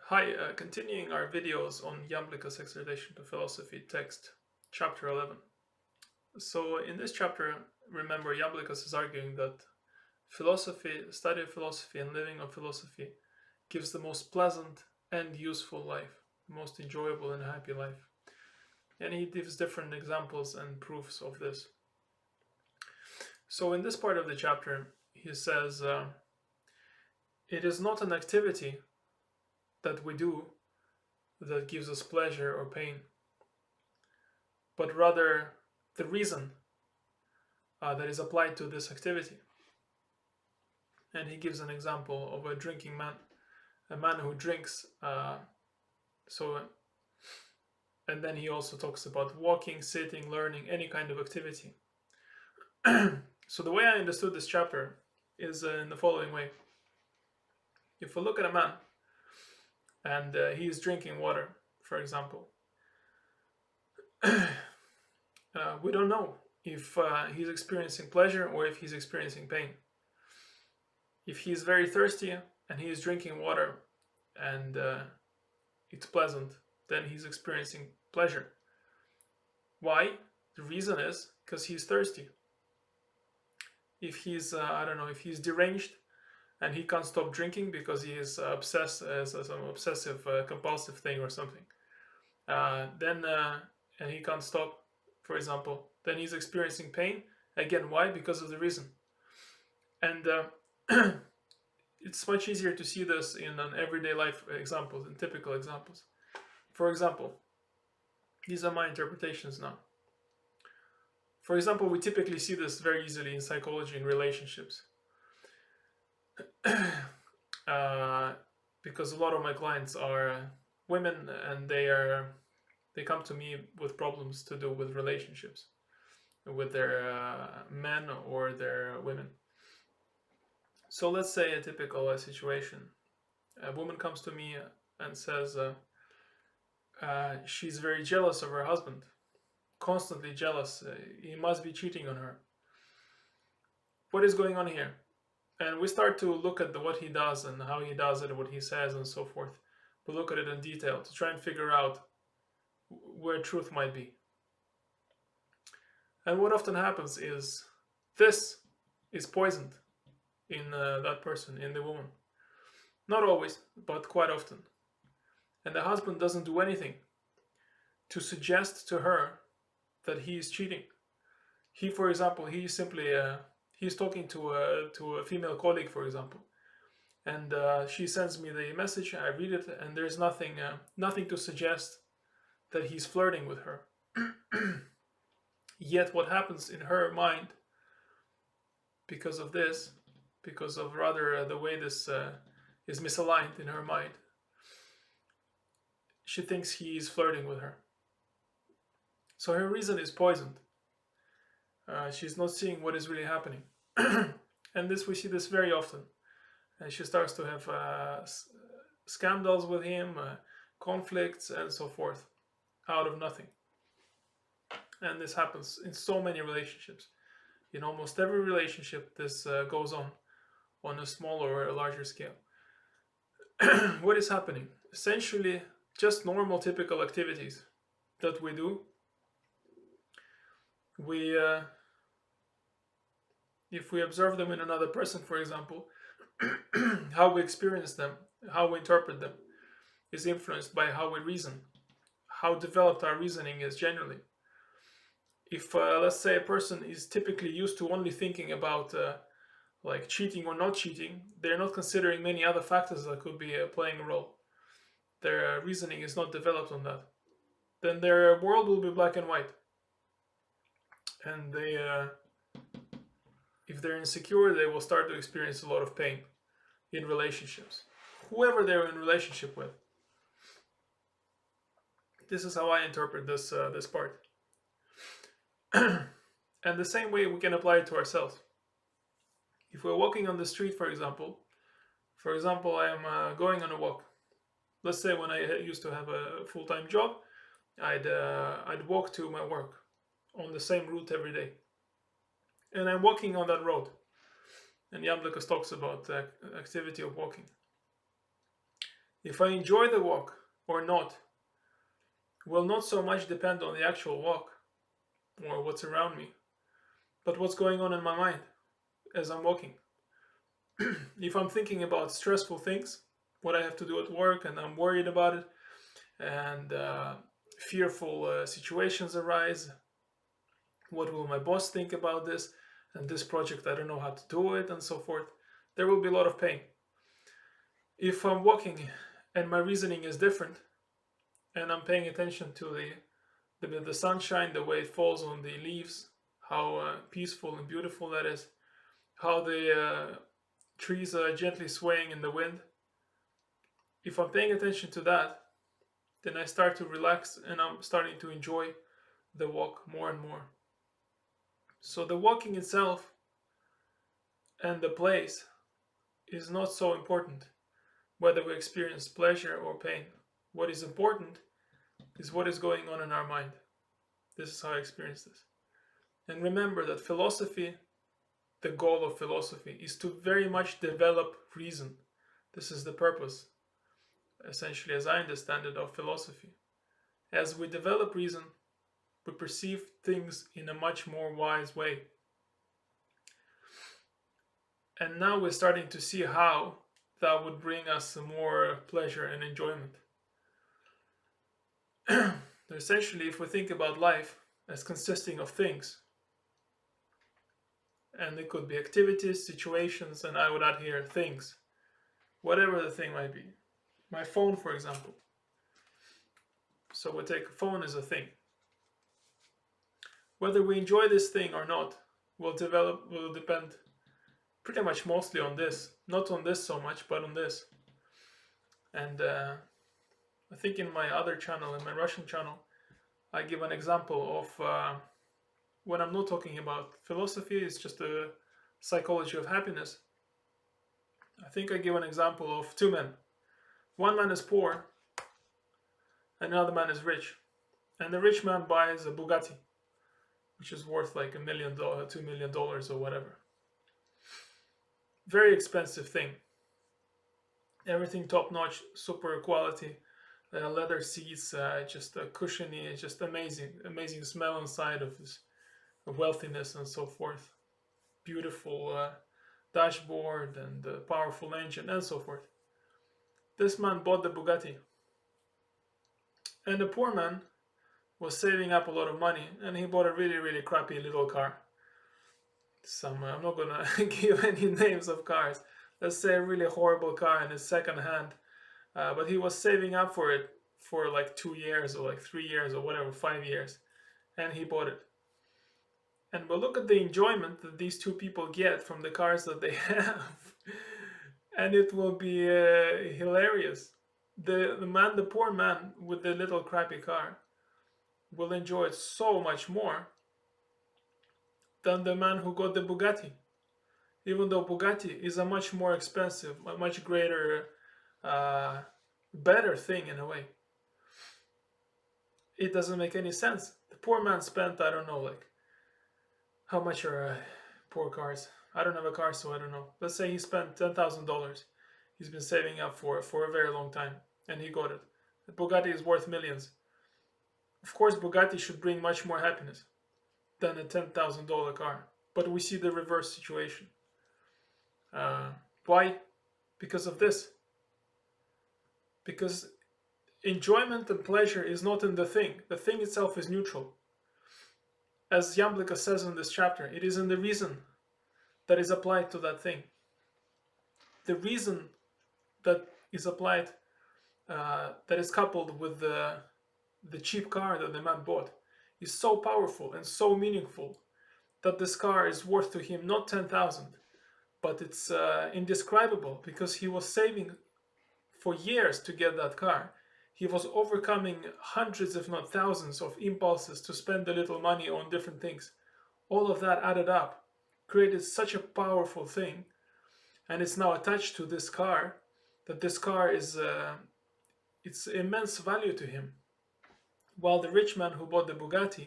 Hi, continuing our videos on Iamblichus' Exhortation to Philosophy text, chapter 11. So in this chapter, remember, Iamblichus is arguing that philosophy, study of philosophy and living of philosophy gives the most pleasant and useful life, the most enjoyable and happy life. And he gives different examples and proofs of this. So in this part of the chapter, he says, it is not an activity that we do that gives us pleasure or pain, but rather the reason that is applied to this activity. And he gives an example of a drinking man, a man who drinks. And then he also talks about walking, sitting, learning, any kind of activity. So the way I understood this chapter is in the following way. If we look at a man and he is drinking water, for example, we don't know if he's experiencing pleasure or if he's experiencing pain. If he's very thirsty and he is drinking water and it's pleasant, then he's experiencing pleasure. Why? The reason is because he's thirsty. If he's, if he's deranged and he can't stop drinking because he is obsessed as some obsessive compulsive thing or something, and he can't stop, for example, then he's experiencing pain. Again, why? Because of the reason. And it's much easier to see this in an everyday life examples, in typical examples. For example, these are my interpretations now. For example, we typically see this very easily in psychology in relationships. Because a lot of my clients are women and they come to me with problems to do with relationships with their men or their women. So let's say a typical situation. A woman comes to me and says she's very jealous of her husband, constantly jealous. He must be cheating on her. What is going on here? And we start to look at what he does and how he does it, what he says and so forth. We look at it in detail to try and figure out where truth might be. And what often happens is this is poisoned in that person, in the woman. Not always, but quite often. And the husband doesn't do anything to suggest to her that he is cheating. He, for example, he's talking to a female colleague, for example, and she sends me the message. I read it, and there's nothing to suggest that he's flirting with her. Yet, what happens in her mind, because of this, because of rather the way this is misaligned in her mind, she thinks he's flirting with her. So her reason is poisoned. She's not seeing what is really happening. And we see this very often. And she starts to have scandals with him, conflicts, and so forth, out of nothing. And this happens in so many relationships. In almost every relationship, this goes on a smaller or a larger scale. What is happening? Essentially, just normal, typical activities that we do. If we observe them in another person, for example, how we experience them, how we interpret them, is influenced by how we reason, how developed our reasoning is generally. If, let's say, a person is typically used to only thinking about like cheating or not cheating, they're not considering many other factors that could be playing a role. Their reasoning is not developed on that. Then their world will be black and white. And if they're insecure, they will start to experience a lot of pain in relationships, whoever they're in relationship with. This is how I interpret this part. And the same way we can apply it to ourselves. If we're walking on the street, for example, I am going on a walk. Let's say when I used to have a full-time job, I'd walk to my work on the same route every day. And I'm walking on that road. And Iamblichus talks about the activity of walking. If I enjoy the walk or not will not so much depend on the actual walk or what's around me, but what's going on in my mind as I'm walking. If I'm thinking about stressful things, what I have to do at work, and I'm worried about it, and fearful situations arise, what will my boss think about this, and this project, I don't know how to do it, and so forth, there will be a lot of pain. If I'm walking and my reasoning is different, and I'm paying attention to the sunshine, the way it falls on the leaves, how peaceful and beautiful that is, how the trees are gently swaying in the wind. If I'm paying attention to that, then I start to relax and I'm starting to enjoy the walk more and more. So the walking itself and the place is not so important, whether we experience pleasure or pain. What is important is what is going on in our mind. This is how I experience this. And remember that philosophy, the goal of philosophy, is to very much develop reason. This is the purpose, essentially, as I understand it, of philosophy. As we develop reason, we perceive things in a much more wise way. And now we're starting to see how that would bring us more pleasure and enjoyment. Essentially, if we think about life as consisting of things, and it could be activities, situations, and I would add here things, whatever the thing might be. My phone, for example. So we take a phone as a thing. Whether we enjoy this thing or not will depend pretty much mostly on this. Not on this so much, but on this. And I think in my other channel, in my Russian channel, I give an example of when I'm not talking about philosophy, it's just a psychology of happiness. I think I give an example of two men. One man is poor, and another man is rich. And the rich man buys a Bugatti, which is worth like $1 million, $2 million or whatever. Very expensive thing. Everything top notch, super quality. Leather seats, just cushiony, just amazing smell inside of this wealthiness and so forth. Beautiful dashboard and powerful engine and so forth. This man bought the Bugatti. And the poor man was saving up a lot of money and he bought a really, really crappy little car. I'm not gonna give any names of cars. Let's say a really horrible car and it's second hand. But he was saving up for it for like 2 years or like 3 years or whatever, 5 years. And he bought it. And we'll look at the enjoyment that these two people get from the cars that they have. And it will be hilarious. The poor man with the little crappy car will enjoy it so much more than the man who got the Bugatti. Even though Bugatti is a much more expensive, a much greater, better thing in a way. It doesn't make any sense. The poor man spent, I don't know, like, how much are poor cars? I don't have a car, so I don't know. Let's say he spent $10,000. He's been saving up for a very long time, and he got it. The Bugatti is worth millions. Of course, Bugatti should bring much more happiness than a $10,000 car. But we see the reverse situation. Why? Because of this. Because enjoyment and pleasure is not in the thing. The thing itself is neutral. As Iamblichus says in this chapter, it is in the reason that is applied to that thing. The reason that is applied, that is coupled with the cheap car that the man bought, is so powerful and so meaningful that this car is worth to him not 10,000, but it's indescribable because he was saving for years to get that car. He was overcoming hundreds, if not thousands, of impulses to spend a little money on different things. All of that added up, created such a powerful thing, and it's now attached to this car, that this car is it's immense value to him. While the rich man who bought the Bugatti,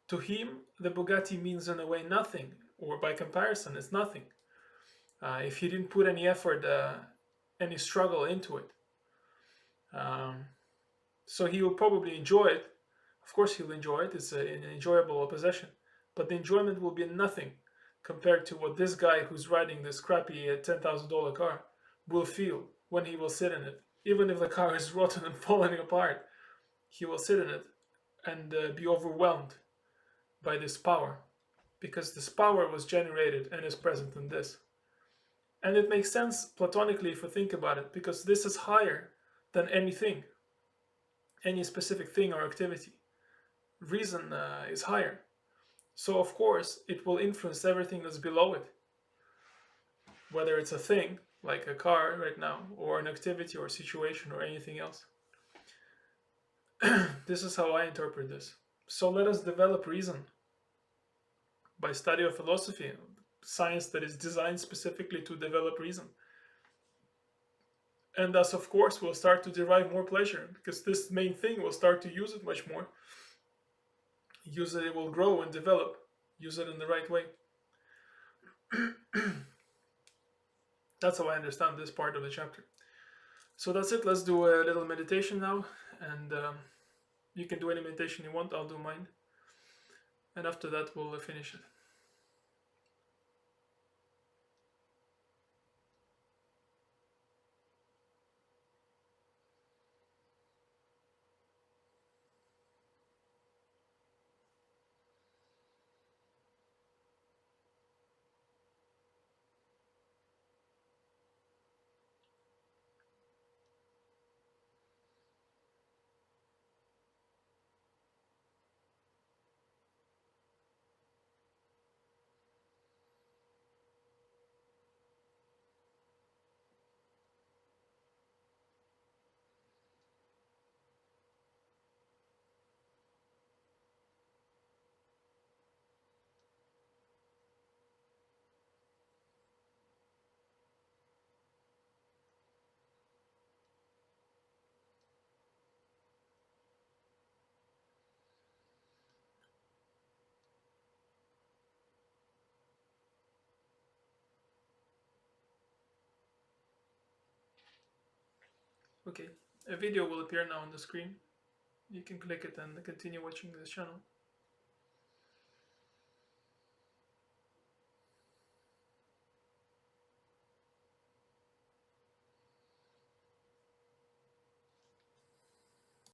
to him, the Bugatti means in a way nothing, or by comparison, it's nothing. If he didn't put any effort, any struggle into it. Um, so he will probably enjoy it. Of course, he'll enjoy it. It's an enjoyable possession, but the enjoyment will be nothing compared to what this guy who's riding this crappy $10,000 car will feel when he will sit in it. Even if the car is rotten and falling apart, he will sit in it and be overwhelmed by this power, because this power was generated and is present in this. And it makes sense platonically if we think about it, because this is higher than anything, any specific thing or activity. Reason is higher. So, of course, it will influence everything that's below it, whether it's a thing, like a car right now, or an activity or situation or anything else. This is how I interpret this. So, let us develop reason by study of philosophy, science that is designed specifically to develop reason. And thus, of course, we'll start to derive more pleasure, because this main thing will start to use it much more. Use it, it will grow and develop. Use it in the right way. That's how I understand this part of the chapter. So that's it. Let's do a little meditation now. And you can do any meditation you want. I'll do mine. And after that, we'll finish it. Okay, a video will appear now on the screen. You can click it and continue watching this channel.